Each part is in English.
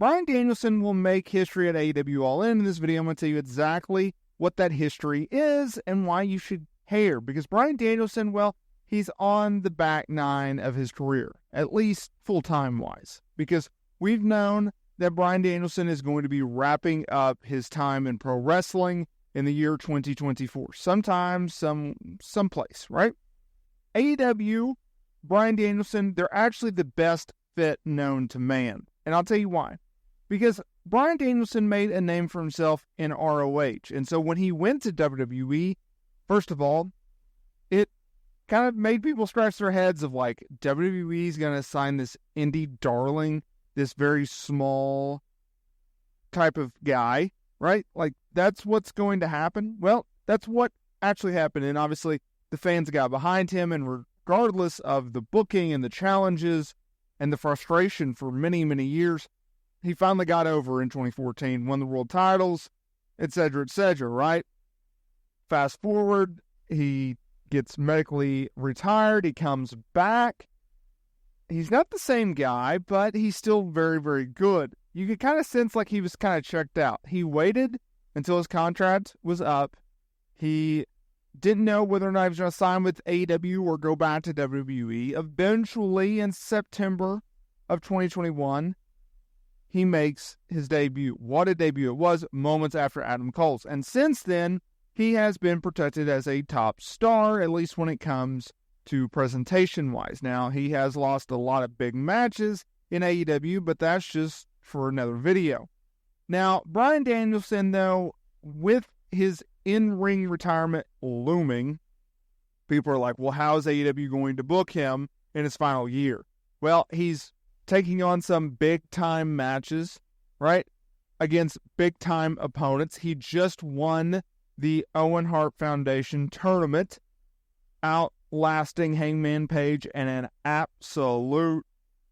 Bryan Danielson will make history at AEW All In this video. I'm going to tell you exactly what that history is and why you should care. Because Bryan Danielson, well, he's on the back nine of his career, at least full-time wise. Because we've known that Bryan Danielson is going to be wrapping up his time in pro wrestling in the year 2024. Sometimes, someplace, right? AEW, Bryan Danielson, they're actually the best fit known to man. And I'll tell you why. Because Bryan Danielson made a name for himself in ROH. And so when he went to WWE, first of all, it kind of made people scratch their heads of like, WWE's going to sign this indie darling, this very small type of guy, right? Like, that's what's going to happen. Well, that's what actually happened. And obviously, the fans got behind him. And regardless of the booking and the challenges and the frustration for many, many years, he finally got over in 2014, won the world titles, etc., right? Fast forward, he gets medically retired. He comes back. He's not the same guy, but he's still very, very good. You could kind of sense like he was kind of checked out. He waited until his contract was up. He didn't know whether or not he was going to sign with AEW or go back to WWE. Eventually, in September of 2021, he makes his debut. What a debut it was, moments after Adam Cole's. And since then, he has been protected as a top star, at least when it comes to presentation-wise. Now, he has lost a lot of big matches in AEW, but that's just for another video. Now, Bryan Danielson, though, with his in-ring retirement looming, people are like, well, how is AEW going to book him in his final year? Well, he's taking on some big-time matches, right, against big-time opponents. He just won the Owen Hart Foundation tournament, outlasting Hangman Page in an absolute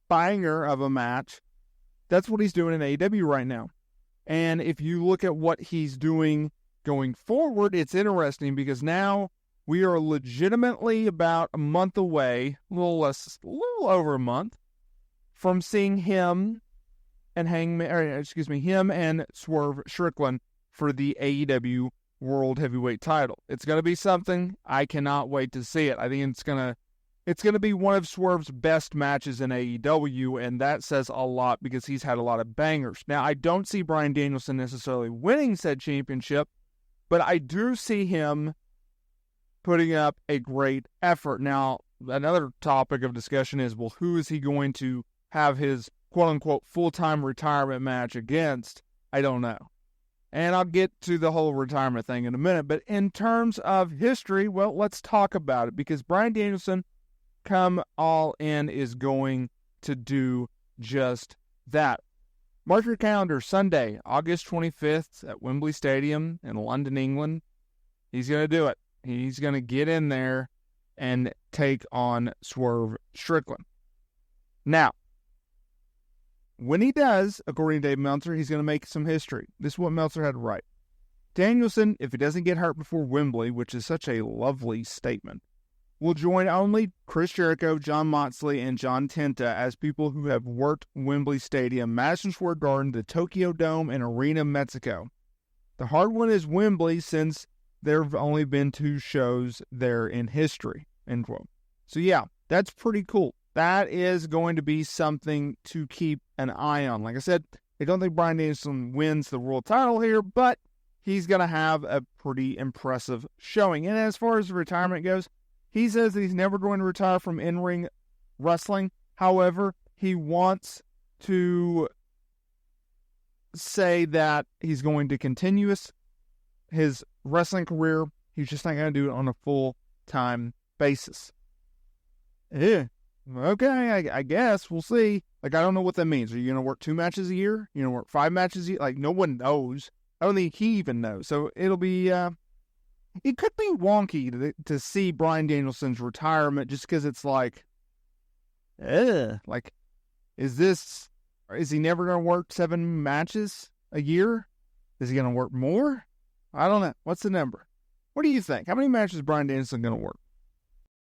banger of a match. That's what he's doing in AEW right now. And if you look at what he's doing going forward, it's interesting because now we are legitimately about a month away, a little over a month, from seeing him and him and Swerve Strickland for the AEW World Heavyweight title. It's going to be something. I cannot wait to see it. I think it's going to be one of Swerve's best matches in AEW, and that says a lot because he's had a lot of bangers. Now, I don't see Bryan Danielson necessarily winning said championship, but I do see him putting up a great effort. Now, another topic of discussion is, well, who is he going to have his quote-unquote full-time retirement match against? I don't know. And I'll get to the whole retirement thing in a minute. But in terms of history, well, let's talk about it. Because Bryan Danielson, come All In, is going to do just that. Mark your calendar, Sunday, August 25th at Wembley Stadium in London, England. He's going to do it. He's going to get in there and take on Swerve Strickland. Now, when he does, according to Dave Meltzer, he's going to make some history. This is what Meltzer had to write. Danielson, if he doesn't get hurt before Wembley, which is such a lovely statement, will join only Chris Jericho, John Moxley, and John Tenta as people who have worked Wembley Stadium, Madison Square Garden, the Tokyo Dome, and Arena Mexico. The hard one is Wembley since there have only been 2 shows there in history, end quote. So yeah, that's pretty cool. That is going to be something to keep an eye on. Like I said, I don't think Bryan Danielson wins the world title here, but he's going to have a pretty impressive showing. And as far as retirement goes, he says that he's never going to retire from in-ring wrestling. However, he wants to say that he's going to continue his wrestling career. He's just not going to do it on a full-time basis. Yeah. Okay, I guess. We'll see. Like, I don't know what that means. Are you going to work 2 matches a year? You know, work 5 matches a year? Like, no one knows. I don't think he even knows. So it'll be, it could be wonky to see Bryan Danielson's retirement just because it's like, like, is he never going to work 7 matches a year? Is he going to work more? I don't know. What's the number? What do you think? How many matches is Bryan Danielson going to work?